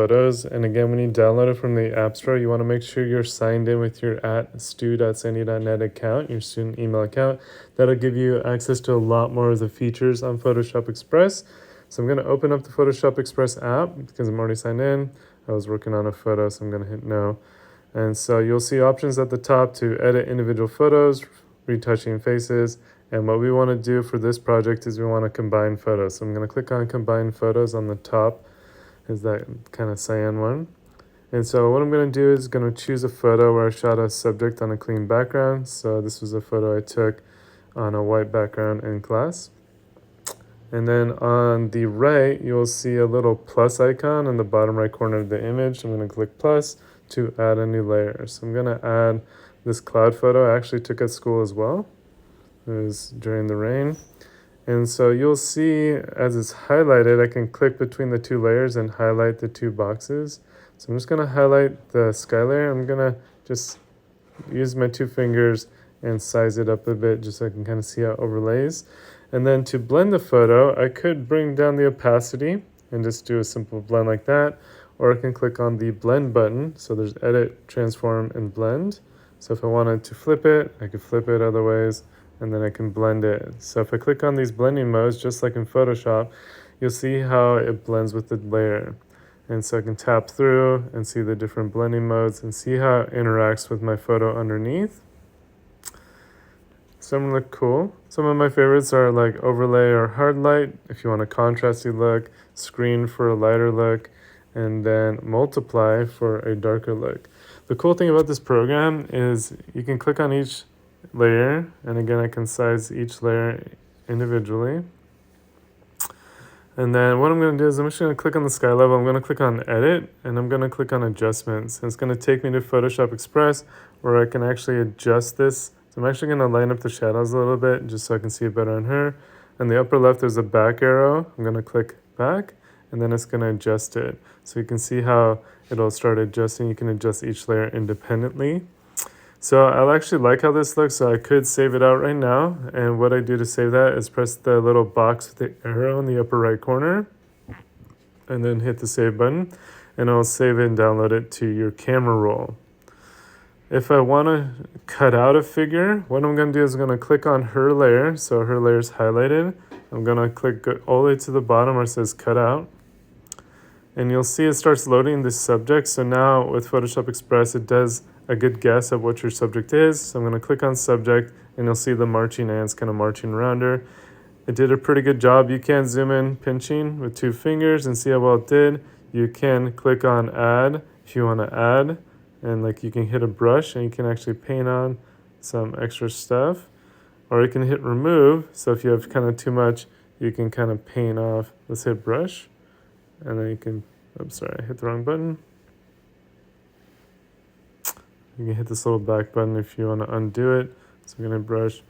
photos. And again, when you download it from the App Store, you want to make sure you're signed in with your @stu.sandy.net account, your student email account. That'll give you access to a lot more of the features on Photoshop Express. So I'm going to open up the Photoshop Express app because I'm already signed in. I was working on a photo, so I'm going to hit no. And so you'll see options at the top to edit individual photos, retouching faces. And what we want to do for this project is we want to combine photos. So I'm going to click on combine photos on the top, is that kind of cyan one. And so what I'm going to do is going to choose a photo where I shot a subject on a clean background. So this was a photo I took on a white background in class. And then on the right, you'll see a little plus icon in the bottom right corner of the image. I'm going to click plus to add a new layer. So I'm going to add this cloud photo I actually took at school as well. It was during the rain. And so you'll see as it's highlighted, I can click between the two layers and highlight the two boxes. So I'm just going to highlight the sky layer. I'm going to just use my two fingers and size it up a bit just so I can kind of see how it overlays. And then to blend the photo, I could bring down the opacity and just do a simple blend like that. Or I can click on the blend button. So there's edit, transform, and blend. So if I wanted to flip it, I could flip it other ways, and then I can blend it. So if I click on these blending modes, just like in Photoshop, you'll see how it blends with the layer. And so I can tap through and see the different blending modes and see how it interacts with my photo underneath. Some look cool. Some of my favorites are like overlay or hard light, if you want a contrasty look, screen for a lighter look, and then multiply for a darker look. The cool thing about this program is you can click on each layer, and again I can size each layer individually. And then what I'm going to do is I'm just going to click on the sky level. I'm going to click on edit, and I'm going to click on adjustments. And it's going to take me to Photoshop Express where I can actually adjust this. So I'm actually going to line up the shadows a little bit just so I can see it better on her. In the upper left there's a back arrow. I'm going to click back, and then it's going to adjust it. So you can see how it'll start adjusting. You can adjust each layer independently. So I actually like how this looks, so I could save it out right now. And what I do to save that is press the little box with the arrow in the upper right corner and then hit the save button, and I'll save it and download it to your camera roll. If I want to cut out a figure, what I'm going to do is I'm going to click on her layer. So her layer is highlighted. I'm going to click all the way to the bottom where it says cut out. And you'll see it starts loading the subject. So now with Photoshop Express, it does a good guess of what your subject is. So I'm going to click on subject, and you'll see the marching ants kind of marching around her. It did a pretty good job. You can zoom in pinching with two fingers and see how well it did. You can click on add if you want to add, and like you can hit a brush and you can actually paint on some extra stuff. Or you can hit remove. So if you have kind of too much, you can kind of paint off. Let's hit brush. And then you can, oops, sorry, I hit the wrong button. You can hit this little back button if you want to undo it. So I'm going to brush.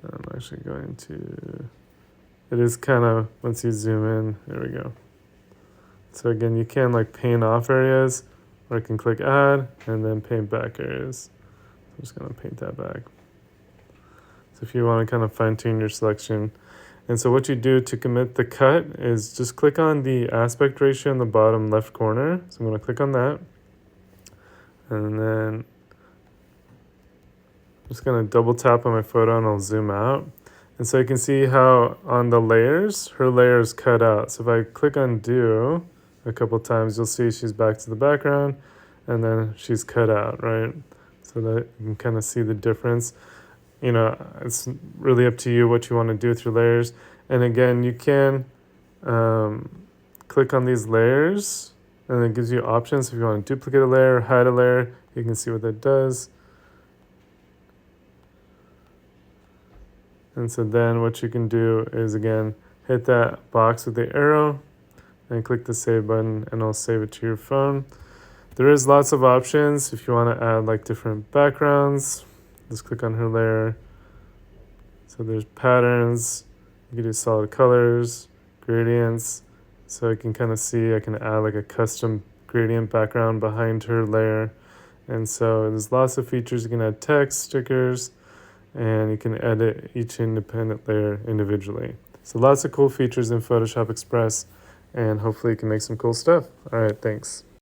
I'm actually going to, it is kind of, once you zoom in, there we go. So again, you can like paint off areas, or I can click add and then paint back areas. I'm just going to paint that back. So if you want to kind of fine tune your selection. And so what you do to commit the cut is just click on the aspect ratio in the bottom left corner. So I'm going to click on that. And then I'm just going to double tap on my photo and I'll zoom out. And so you can see how on the layers, her layer is cut out. So if I click undo a couple times, you'll see she's back to the background and then she's cut out, right? So that you can kind of see the difference. You know, it's really up to you what you want to do with your layers. And again, you can click on these layers, and it gives you options. If you want to duplicate a layer or hide a layer, you can see what that does. And so then what you can do is, again, hit that box with the arrow and click the save button, and I'll save it to your phone. There is lots of options if you want to add like different backgrounds. Just click on her layer. So there's patterns. You can do solid colors, gradients. So I can kind of see I can add like a custom gradient background behind her layer. And so there's lots of features. You can add text, stickers, and you can edit each independent layer individually. So lots of cool features in Photoshop Express, and hopefully you can make some cool stuff. All right, thanks.